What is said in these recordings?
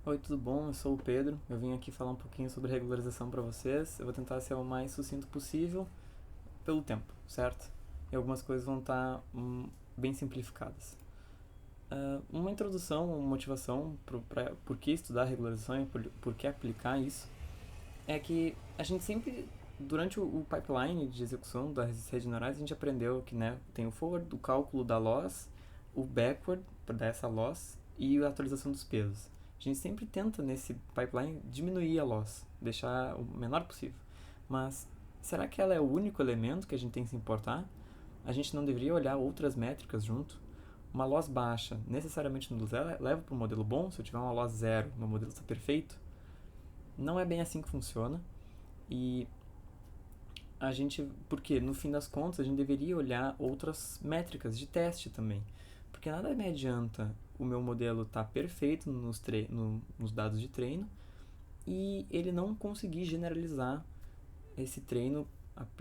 Oi, tudo bom? Eu sou o Pedro. Eu vim aqui falar um pouquinho sobre regularização para vocês. Eu vou tentar ser o mais sucinto possível pelo tempo, certo? E algumas coisas vão estar bem simplificadas. Uma introdução, uma motivação para por que estudar regularização e por que aplicar isso é que a gente sempre, durante o pipeline de execução das redes neurais, a gente aprendeu que tem o forward, o cálculo da loss, o backward, para dar essa loss, e a atualização dos pesos. A gente sempre tenta, nesse pipeline, diminuir a loss, deixar o menor possível. Mas será que ela é o único elemento que a gente tem que se importar? A gente não deveria olhar outras métricas junto? Uma loss baixa necessariamente nos leva para um modelo bom? Se eu tiver uma loss zero, meu modelo está perfeito? Não é bem assim que funciona. E a gente, porque no fim das contas a gente deveria olhar outras métricas de teste também. Porque nada me adianta o meu modelo estar perfeito nos dados de treino e ele não conseguir generalizar esse treino,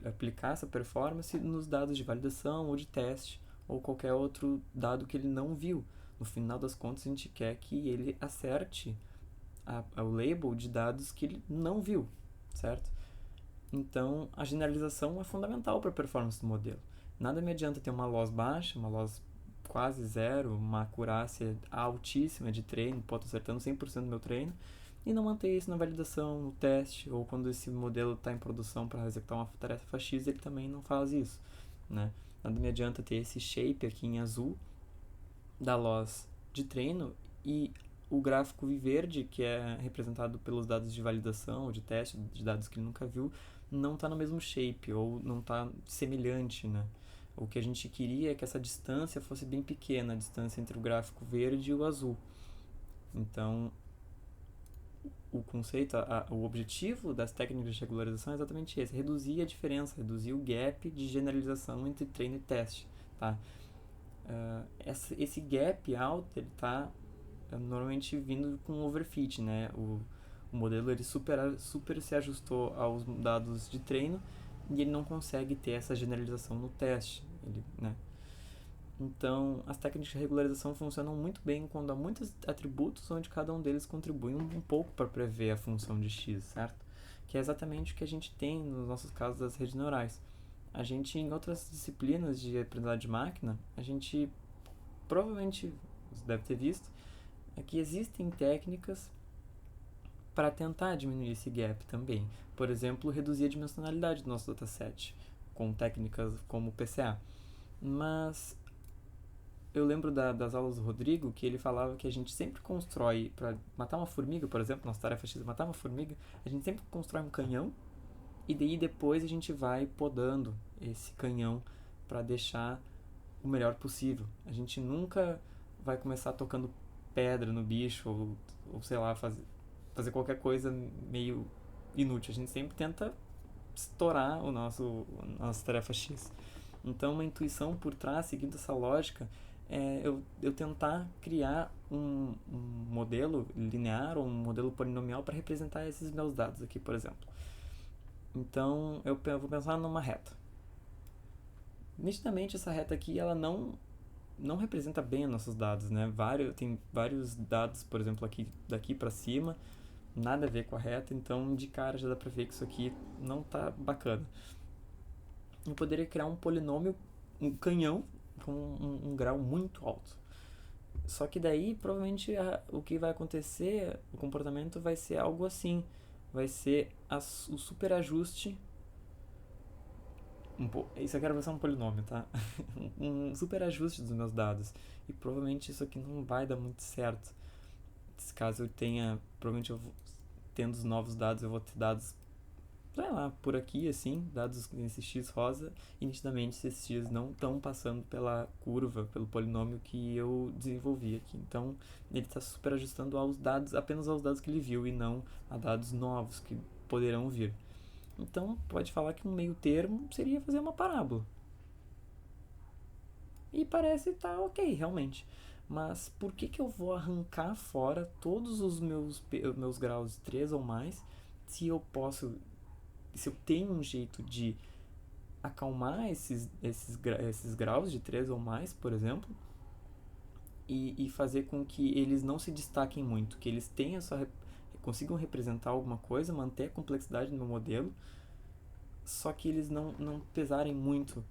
aplicar essa performance nos dados de validação ou de teste ou qualquer outro dado que ele não viu. No final das contas, a gente quer que ele acerte o label de dados que ele não viu, certo? Então, a generalização é fundamental para a performance do modelo. Nada me adianta ter uma loss baixa, uma loss quase zero, uma acurácia altíssima de treino, estou acertando 100% do meu treino, e não manter isso na validação, no teste, ou quando esse modelo está em produção para executar uma tarefa X, ele também não faz isso. Né? Nada me adianta ter esse shape aqui em azul da loss de treino e o gráfico verde, que é representado pelos dados de validação ou de teste, de dados que ele nunca viu, não está no mesmo shape ou não está semelhante, né? O que a gente queria é que essa distância fosse bem pequena, a distância entre o gráfico verde e o azul. Então, o conceito, o objetivo das técnicas de regularização é exatamente esse: reduzir a diferença, reduzir o gap de generalização entre treino e teste, tá? Esse gap alto, ele está normalmente vindo com overfit, né? O modelo ele super se ajustou aos dados de treino e ele não consegue ter essa generalização no teste, né? Então, as técnicas de regularização funcionam muito bem quando há muitos atributos onde cada um deles contribui um pouco para prever a função de x, certo? Que é exatamente o que a gente tem nos nossos casos das redes neurais. A gente, em outras disciplinas de aprendizagem de máquina, a gente provavelmente você deve ter visto, é que existem técnicas para tentar diminuir esse gap também. Por exemplo, reduzir a dimensionalidade do nosso dataset com técnicas como o PCA. Mas eu lembro das aulas do Rodrigo que ele falava que a gente sempre constrói, para matar uma formiga, por exemplo, nossa tarefa X é matar uma formiga, a gente sempre constrói um canhão e daí depois a gente vai podando esse canhão para deixar o melhor possível. A gente nunca vai começar tocando pedra no bicho ou sei lá, fazer qualquer coisa meio inútil. A gente sempre tenta estourar a nossa tarefa X. Então, uma intuição por trás, seguindo essa lógica, é eu tentar criar um modelo linear ou um modelo polinomial para representar esses meus dados aqui, por exemplo. Então, eu vou pensar numa reta. Nitidamente, essa reta aqui, ela não representa bem os nossos dados, né? Tem vários dados, por exemplo, aqui daqui para cima, nada a ver com a reta, então de cara já dá para ver que isso aqui não tá bacana. Eu poderia criar um polinômio, um canhão com um grau muito alto. Só que daí, provavelmente, o que vai acontecer, o comportamento vai ser algo assim. Vai ser o superajuste. Isso aqui era ser um polinômio, tá? Um superajuste dos meus dados. E provavelmente isso aqui não vai dar muito certo. Caso eu tenha, provavelmente tendo os novos dados, eu vou ter dados, sei lá, por aqui, assim, dados nesse x rosa, e nitidamente esses x não estão passando pela curva, pelo polinômio que eu desenvolvi aqui. Então, ele está super ajustando aos dados, apenas aos dados que ele viu, e não a dados novos que poderão vir. Então, pode falar que um meio termo seria fazer uma parábola. E parece estar ok, realmente. Mas por que eu vou arrancar fora todos os meus graus de 3 ou mais se eu posso, se eu tenho um jeito de acalmar esses graus de 3 ou mais, por exemplo, e fazer com que eles não se destaquem muito, que eles tenham consigam representar alguma coisa, manter a complexidade no meu modelo, só que eles não pesarem muito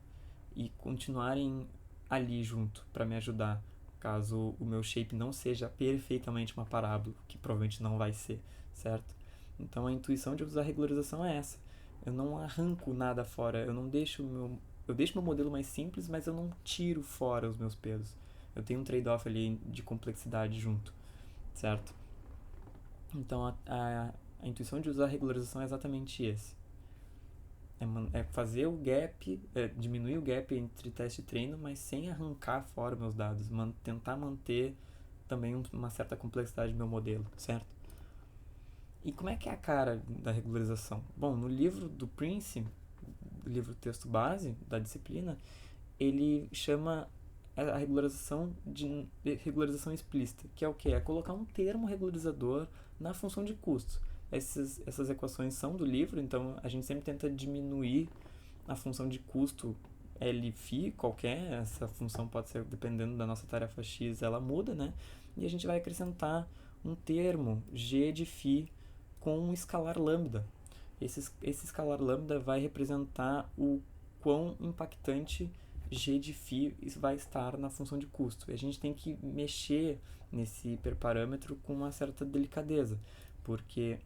e continuarem ali junto para me ajudar, caso o meu shape não seja perfeitamente uma parábola, que provavelmente não vai ser, certo? Então a intuição de usar regularização é essa. Eu não arranco nada fora, eu deixo meu modelo mais simples, mas eu não tiro fora os meus pesos. Eu tenho um trade-off ali de complexidade junto, certo? Então a intuição de usar regularização é exatamente esse. É fazer o gap, diminuir o gap entre teste e treino, mas sem arrancar fora meus dados, tentar manter também uma certa complexidade do meu modelo, certo? E como é que é a cara da regularização? Bom, no livro do Prince, o livro texto base da disciplina, ele chama a regularização de regularização explícita, que é o quê? É colocar um termo regularizador na função de custo. Essas equações são do livro, então a gente sempre tenta diminuir a função de custo L-φ qualquer, essa função pode ser, dependendo da nossa tarefa X, ela muda, né? E a gente vai acrescentar um termo G de φ com um escalar lambda. Esse escalar lambda vai representar o quão impactante G de φ vai estar na função de custo. E a gente tem que mexer nesse hiperparâmetro com uma certa delicadeza, porque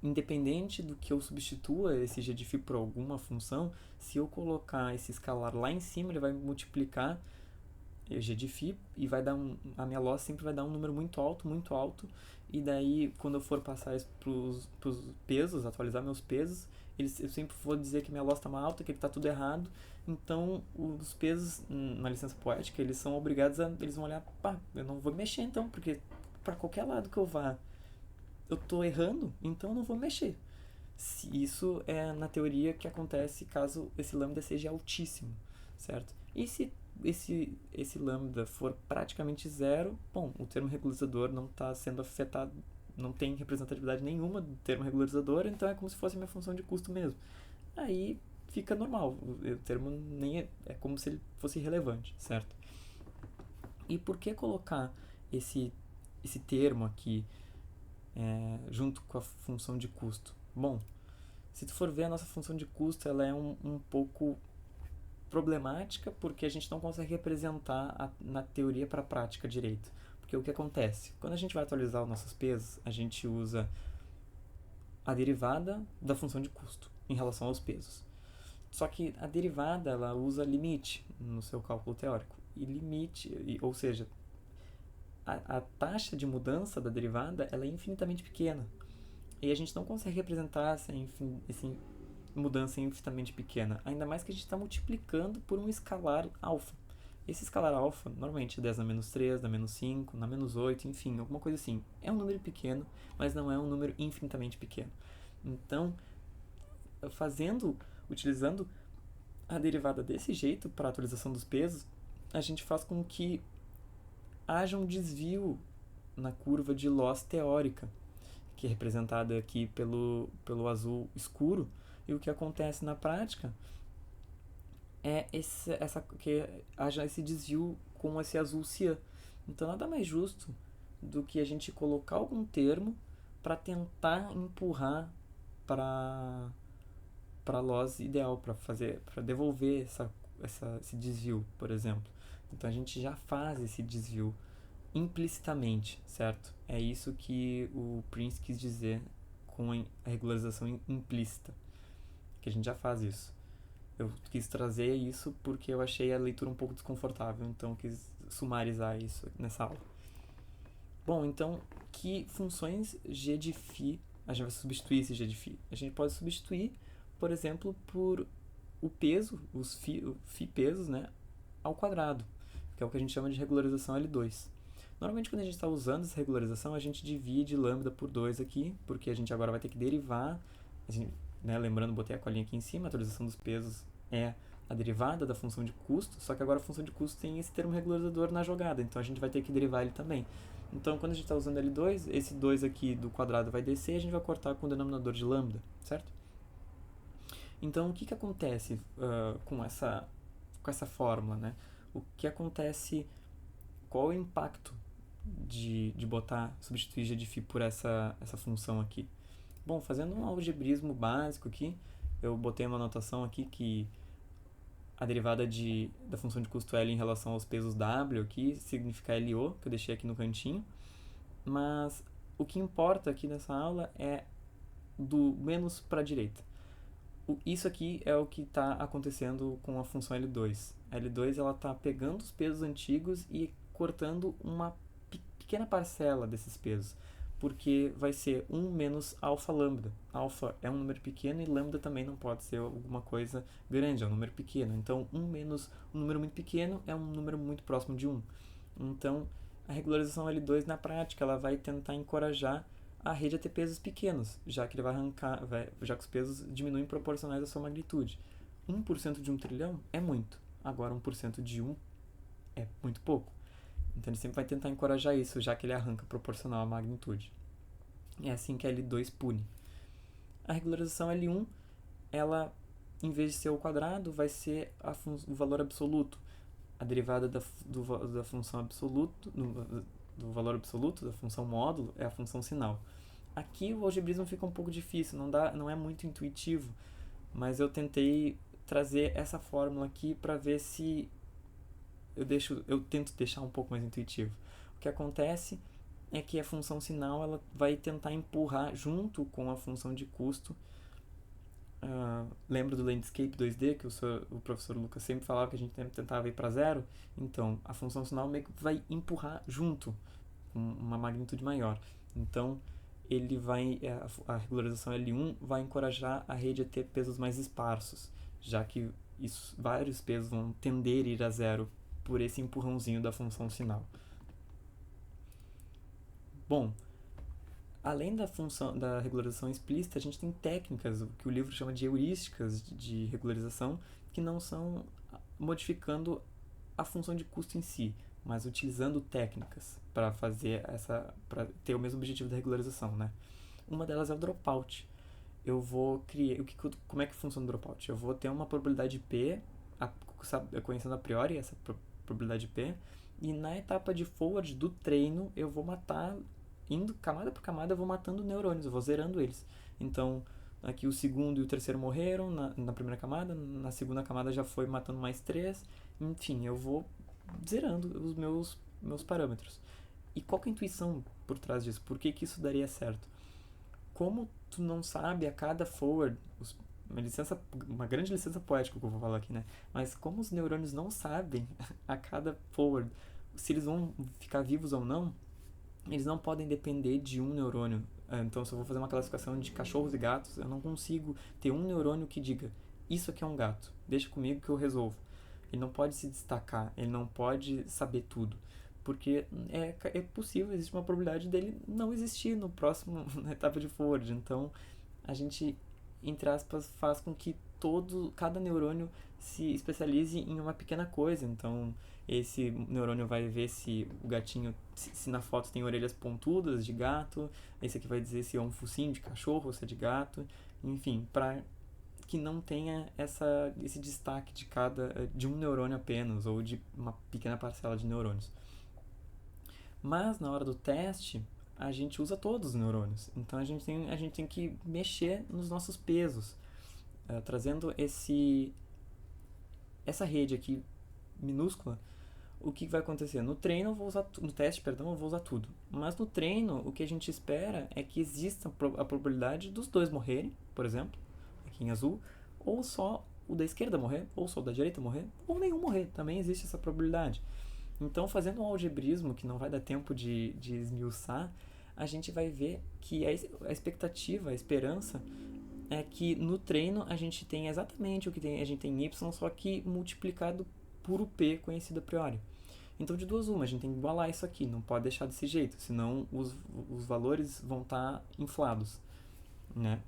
independente do que eu substitua esse G de φ por alguma função, se eu colocar esse escalar lá em cima, ele vai multiplicar G de φ e vai dar a minha loss sempre vai dar um número muito alto, e daí quando eu for passar isso pros pesos, atualizar meus pesos, eu sempre vou dizer que minha loss está mais alta, que está tudo errado. Então os pesos na licença poética, eles são obrigados eles vão olhar, pá, eu não vou mexer então, porque para qualquer lado que eu vá, eu tô errando, então eu não vou mexer. Isso é na teoria que acontece caso esse lambda seja altíssimo, certo? E se esse lambda for praticamente zero, bom, o termo regularizador não está sendo afetado, não tem representatividade nenhuma do termo regularizador, então é como se fosse minha função de custo mesmo. Aí fica normal, o termo nem é como se ele fosse irrelevante, certo? E por que colocar esse termo aqui junto com a função de custo? Bom, se tu for ver, a nossa função de custo ela é um pouco problemática, porque a gente não consegue representar na teoria para a prática direito. Porque o que acontece? Quando a gente vai atualizar os nossos pesos, a gente usa a derivada da função de custo em relação aos pesos. Só que a derivada ela usa limite no seu cálculo teórico. E limite, ou seja, a taxa de mudança da derivada ela é infinitamente pequena. E a gente não consegue representar essa mudança infinitamente pequena. Ainda mais que a gente está multiplicando por um escalar alfa. Esse escalar alfa, normalmente é 10 na menos 3, na menos 5, na menos 8, enfim, alguma coisa assim. É um número pequeno, mas não é um número infinitamente pequeno. Então, utilizando a derivada desse jeito para a atualização dos pesos, a gente faz com que haja um desvio na curva de loss teórica, que é representada aqui pelo azul escuro, e o que acontece na prática é que haja esse desvio com esse azul cian. Então nada mais justo do que a gente colocar algum termo para tentar empurrar para a loss ideal, para devolver esse desvio, por exemplo. Então a gente já faz esse desvio implicitamente, certo? É isso que o Prince quis dizer com a regularização implícita, que a gente já faz isso. Eu quis trazer isso porque eu achei a leitura um pouco desconfortável, então eu quis sumarizar isso nessa aula. Bom, então, que funções G de φ a gente vai substituir esse G de φ? A gente pode substituir, por exemplo, por o peso, os φ pesos, né, ao quadrado, que é o que a gente chama de regularização L2. Normalmente, quando a gente está usando essa regularização, a gente divide lambda por 2 aqui, porque a gente agora vai ter que derivar. Lembrando, botei a colinha aqui em cima, a atualização dos pesos é a derivada da função de custo, só que agora a função de custo tem esse termo regularizador na jogada, então a gente vai ter que derivar ele também. Então, quando a gente está usando L2, esse 2 aqui do quadrado vai descer e a gente vai cortar com o denominador de lambda, certo? Então, o que acontece com essa fórmula, né? O que acontece qual é o impacto de substituir g de φ por essa função aqui? Bom, fazendo um algebrismo básico aqui, eu botei uma anotação aqui que a derivada da função de custo L em relação aos pesos W aqui significa LO, que eu deixei aqui no cantinho. Mas o que importa aqui nessa aula é do menos para a direita. Isso aqui é o que está acontecendo com a função L2. A L2 está pegando os pesos antigos e cortando uma pequena parcela desses pesos, porque vai ser 1 menos alfa lambda. Alfa é um número pequeno e lambda também não pode ser alguma coisa grande, é um número pequeno. Então, 1 menos um número muito pequeno é um número muito próximo de 1. Então, a regularização L2, na prática, ela vai tentar encorajar a rede a ter pesos pequenos, já que ele vai arrancar, já que os pesos diminuem proporcionais à sua magnitude. 1% de 1 trilhão é muito, agora 1% de 1 é muito pouco. Então ele sempre vai tentar encorajar isso, já que ele arranca proporcional à magnitude. É assim que a L2 pune. A regularização L1, ela, em vez de ser o quadrado, vai ser o valor absoluto. A derivada da função absoluto, do valor absoluto, da função módulo, é a função sinal. Aqui o algebrismo fica um pouco difícil, não é muito intuitivo, mas eu tentei trazer essa fórmula aqui para ver se eu tento deixar um pouco mais intuitivo. O que acontece é que a função sinal ela vai tentar empurrar junto com a função de custo. Lembra do Landscape 2D que o professor Lucas sempre falava que a gente tentava ir para zero? Então, a função sinal meio que vai empurrar junto com uma magnitude maior. Então, a regularização L1 vai encorajar a rede a ter pesos mais esparsos, já que vários pesos vão tender a ir a zero por esse empurrãozinho da função sinal. Bom, além da regularização explícita, a gente tem técnicas, o que o livro chama de heurísticas de regularização, que não são modificando a função de custo em si, mas utilizando técnicas para ter o mesmo objetivo da regularização, né? Uma delas é o dropout. Eu vou criar, como é que funciona o dropout? Eu vou ter uma probabilidade P, conhecendo a priori essa probabilidade P, e na etapa de forward do treino eu vou matar, indo camada por camada, eu vou matando neurônios, eu vou zerando eles. Então, aqui o segundo e o terceiro morreram na primeira camada, na segunda camada já foi matando mais 3, enfim, eu vou zerando os meus parâmetros. E qual que é a intuição por trás disso? Por que isso daria certo? Como tu não sabe a cada forward, uma grande licença poética que eu vou falar aqui, né? Mas como os neurônios não sabem a cada forward se eles vão ficar vivos ou não, eles não podem depender de um neurônio. Então, se eu vou fazer uma classificação de cachorros e gatos, eu não consigo ter um neurônio que diga isso aqui é um gato, deixa comigo que eu resolvo. Ele não pode se destacar, ele não pode saber tudo, porque é possível, existe uma probabilidade dele não existir na etapa de forward. Então, a gente, entre aspas, faz com que cada neurônio se especialize em uma pequena coisa. Então, esse neurônio vai ver se o gatinho, se na foto tem orelhas pontudas de gato, esse aqui vai dizer se é um focinho de cachorro ou se é de gato, enfim, para que não tenha esse destaque de um neurônio apenas, ou de uma pequena parcela de neurônios. Mas na hora do teste, a gente usa todos os neurônios. Então a gente tem que mexer nos nossos pesos, trazendo essa rede aqui minúscula. O que vai acontecer? No teste, eu vou usar tudo. Mas no treino, o que a gente espera é que exista a probabilidade dos dois morrerem, por exemplo, aqui em azul, ou só o da esquerda morrer, ou só o da direita morrer, ou nenhum morrer. Também existe essa probabilidade. Então, fazendo um algebrismo que não vai dar tempo de esmiuçar, a gente vai ver que a expectativa, a esperança, é que no treino a gente tem exatamente o que a gente tem em y, só que multiplicado por o p conhecido a priori. Então, de duas uma, a gente tem que igualar isso aqui, não pode deixar desse jeito, senão os valores vão estar inflados, né?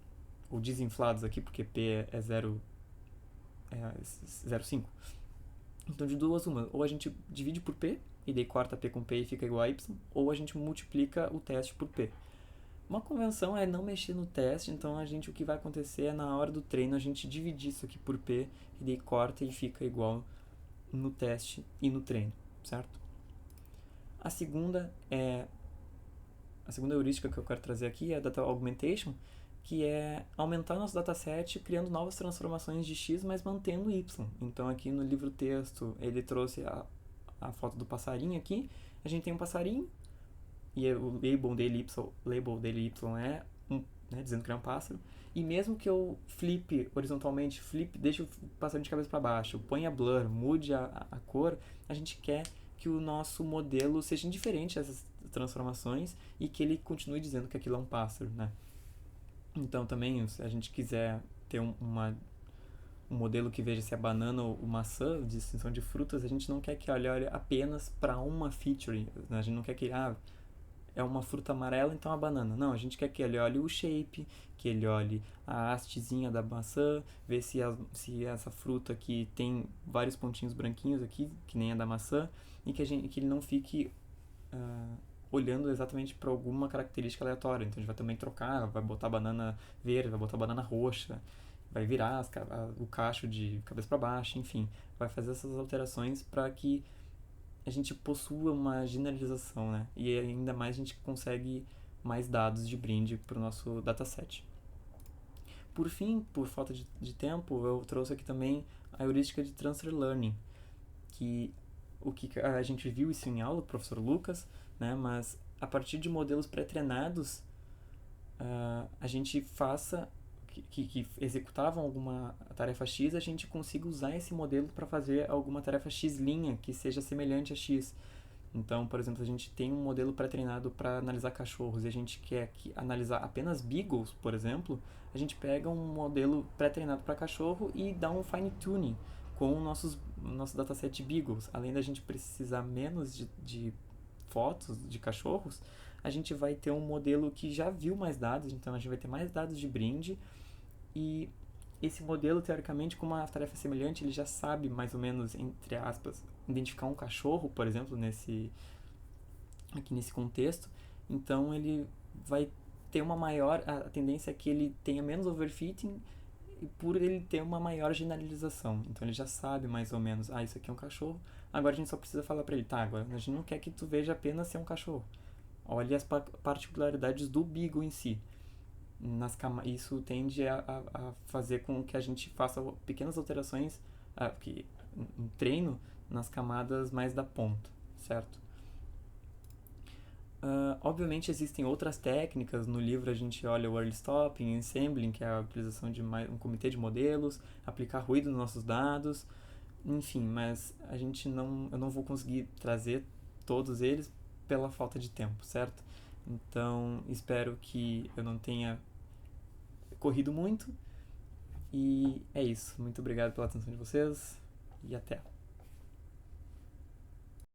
Ou desinflados aqui, porque p é 0,5. Então, de duas uma, ou a gente divide por p, e daí corta p com p e fica igual a y, ou a gente multiplica o teste por p. Uma convenção é não mexer no teste, então o que vai acontecer é na hora do treino a gente dividir isso aqui por p, e daí corta e fica igual no teste e no treino, certo? A segunda heurística que eu quero trazer aqui é a Data Augmentation, que é aumentar nosso dataset criando novas transformações de X, mas mantendo Y. Então aqui no livro texto ele trouxe a foto do passarinho aqui. A gente tem um passarinho e o label dele Y é dizendo que é um pássaro. E mesmo que eu flippe horizontalmente, deixe o passarinho de cabeça para baixo, ponha blur, mude a cor, a gente quer que o nosso modelo seja indiferente a essas transformações e que ele continue dizendo que aquilo é um pássaro, né? Então também, se a gente quiser ter um modelo que veja se é banana ou maçã, distinção de frutas, a gente não quer que ele olhe apenas para uma feature, né? A gente não quer que é uma fruta amarela, então é uma banana. Não, a gente quer que ele olhe o shape, que ele olhe a hastezinha da maçã, ver se essa fruta aqui tem vários pontinhos branquinhos aqui, que nem a da maçã, e que ele não fique olhando exatamente para alguma característica aleatória. Então a gente vai também trocar, vai botar banana verde, vai botar banana roxa, vai virar o cacho de cabeça para baixo, enfim, vai fazer essas alterações para que a gente possua uma generalização, né? E ainda mais a gente consegue mais dados de brinde para o nosso dataset. Por fim, por falta de tempo, eu trouxe aqui também a heurística de Transfer Learning, que o que a gente viu isso em aula, o professor Lucas, né? Mas a partir de modelos pré-treinados, a gente faça que executavam alguma tarefa X, a gente consiga usar esse modelo para fazer alguma tarefa X' que seja semelhante a X. Então, por exemplo, a gente tem um modelo pré-treinado para analisar cachorros e a gente quer analisar apenas beagles, por exemplo, a gente pega um modelo pré-treinado para cachorro e dá um fine-tuning com o nosso dataset de beagles. Além da gente precisar menos de fotos de cachorros, a gente vai ter um modelo que já viu mais dados, então a gente vai ter mais dados de brinde. E esse modelo, teoricamente, com uma tarefa semelhante, ele já sabe mais ou menos, entre aspas, identificar um cachorro, por exemplo, aqui nesse contexto. Então ele vai ter uma maior, a tendência é que ele tenha menos overfitting por ele ter uma maior generalização. Então ele já sabe mais ou menos, isso aqui é um cachorro. Agora a gente só precisa falar para ele, agora a gente não quer que tu veja apenas ser um cachorro. Olhe as particularidades do beagle em si. Isso tende a fazer com que a gente faça pequenas alterações um treino nas camadas mais da ponta, certo? Obviamente existem outras técnicas, no livro a gente olha o early stopping, ensembling, que é a utilização de um comitê de modelos, aplicar ruído nos nossos dados, enfim, mas eu não vou conseguir trazer todos eles pela falta de tempo, certo? Então espero que eu não tenha corrido muito. E é isso. Muito obrigado pela atenção de vocês e até.